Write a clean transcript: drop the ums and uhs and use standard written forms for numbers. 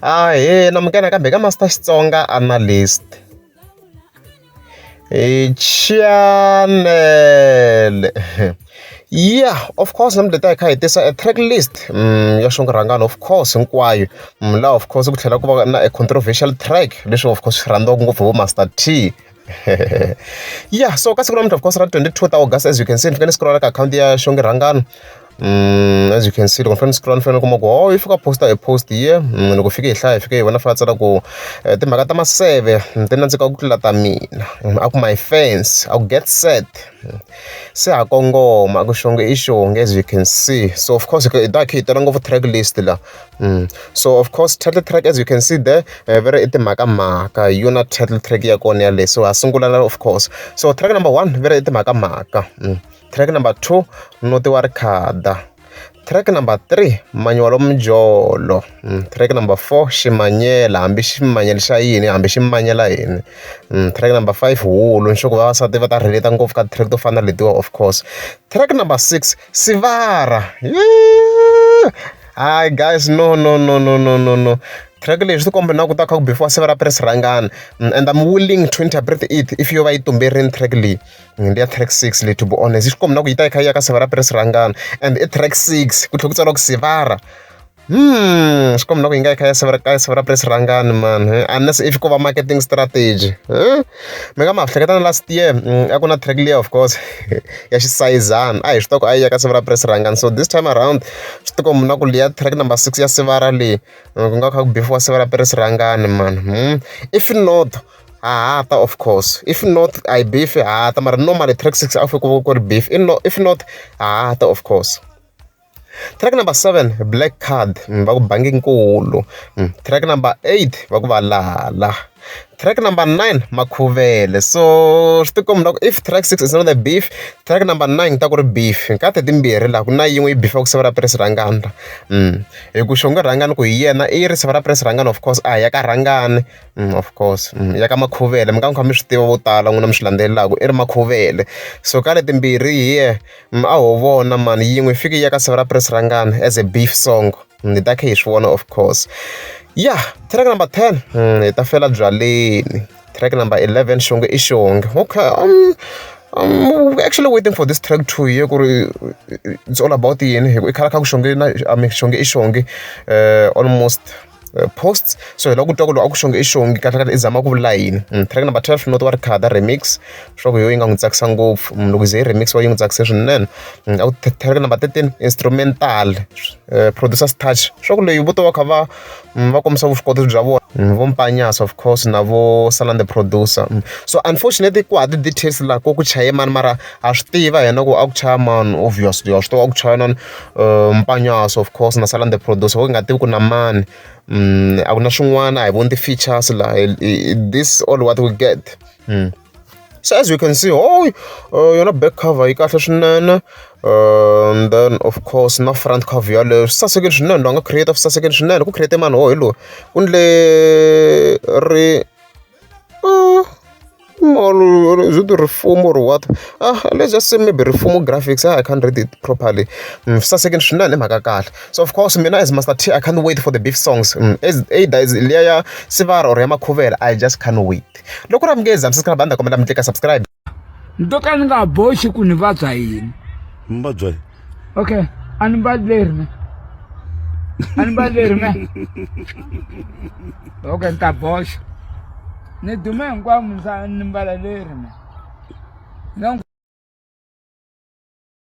namukela kambe ka Master Xitsonga analyst channel. Yeah, of course, I'm the type a track list. Ya Xongi Rhangani, of course, hinkwayo. La of course ku tlhela ku va na a controversial track. Leswi of course rhandziwaka ngopfu vo Master T. Yeah, so ka siku namuntlha of course ra 22 August, as you can see, ni fika ni scroll ka account ya Xongi Rhangani. As you can see, loko ni scroll ni kuma ku if ka posta a post here, loko fika hi hlaya fika hi vona fa tsala ku timhaka ta maseve ti nandzika ku tlula ta mina. Aku my fans, aku get set. Se ha kongoma ku Xongi I Xongi, as you can see. So of course I da hi tela ngopfu track list la. So of course title track, as you can see there, very Timhaka-mhaka, yona title track ya kona yale. So ha sungula of course. So track number 1 very Timhaka-mhaka. Track number 2 Noti wa Rikhada. Track number 3 Manyolo Mjolo. Track number 4 Ximanyela, hambi ximanyela xa yini, hambi ximanyela yini. Track number 5 Hulu, nxoko vavasati va ta relate ngopfu ka track to fana letiwa of course. Track number 6 Sivara. Hi guys, no. Track leyi swi komba na ku ta kha ku before Sivara Rhangani, and I'm willing to interpret it if you va yi tumberini track leyi. Ndi track 6 leyi, to be honest. Swi komba na ku yi ta kha ya ka Sivara Rhangani, and I track 6 ku tlhela ku tsariwa ku Sivara. Swi komba na ku yi nga kha ya Sivara Rhangani man, unless if ko va marketing strategy. Mi nga ma hleketa na last year a ku na track leyi of course ya xisayizana a hi swi tiva ku a yi ya ka Sivara Rhangani. So this time around swi ti komba na ku leya track number 6 ya Sivara leyi ku nga kha ku before Sivara Rhangani man. If not hata of course, if not I beef hata, mara normally track 6 a fika ku ri beef. If not hata of course. Track number 7 Black Card, va ku bangi nkulu. Track number 8 va ku valala. Track number 9 Makhuvele. So swi ti komba if track 6 is not the beef, track number 9 ta ku ri beef. Nkati timbirhi laha ku na yin'we yi beefa ku Sivara Rhangani. Hi ku Xongi Rhangani ku hi yena i ri Sivara Rhangani of course, a ya ka Rhangani of course, ya ka Makhuvele. Mi nga kha mi swi tiva vo tala n'wina mi swi landzelelaka i ri Makhuvele. So ka leti timbirhi hi ye a ho vona man, yin'we fiki ya ka Sivara Rhangani as a beef song. Ni ta kha hi swi vona of course. Yeah, track number 10 hi ta fela byaleni. Track number 11 Xongi I Xongi. Okay, I'm actually waiting for this track to hear. It's all about the yini. I khala kha ku Xongi I Xongi almost posts. So hi loko ku twa ku loko Xongi I Xongi kahle i zama ku vula yini. Track number 12 Noti wa Rikhada remix. Swa ku yo yi nga n'wi tsakisa ngopfu, loko ze remix wa yi n'wi tsakisa swinene. Track number 13 instrumental, producer's touch. Swa ku leyi vo to va kha va kombisa vuswikoti bya vona. Vo Mpanyasa of course na vo Salan the producer. So unfortunately ku hava details la ku chaye mani, mara a swi tiva yena ku a ku chaya mani, obviously a swi tiva a ku chaya na Mpanyasa of course na Salan the producer. Wo nga tivi ku na mani. A ku na swin'wana a hi voni ti-features la. This all what we get. So as you can see, yona back cover yi kahle swinene. And then of course na front cover yaleyo swi sasekile swinene. Lo nga creative sasekile swinene. Ku create mani hi loyi ku ndle ri is it reform or what? Let's just say maybe reform graphics. I can't read it properly. Sasekile swinene mhaka kahle. So of course mina as Master T, I can't wait for the beef songs. As either is liya ya Sivara or ya Makhuvele, I just can't wait. Loko ra mngeza msubscribe banda kombela mi tleka subscribe. Ndoka ni nga boxi ku ni vabya yini. Mbajwa. Okay, ani badleri ne. Okay, nta boxi. Ni dume ngwa msa ni mbaleri ne.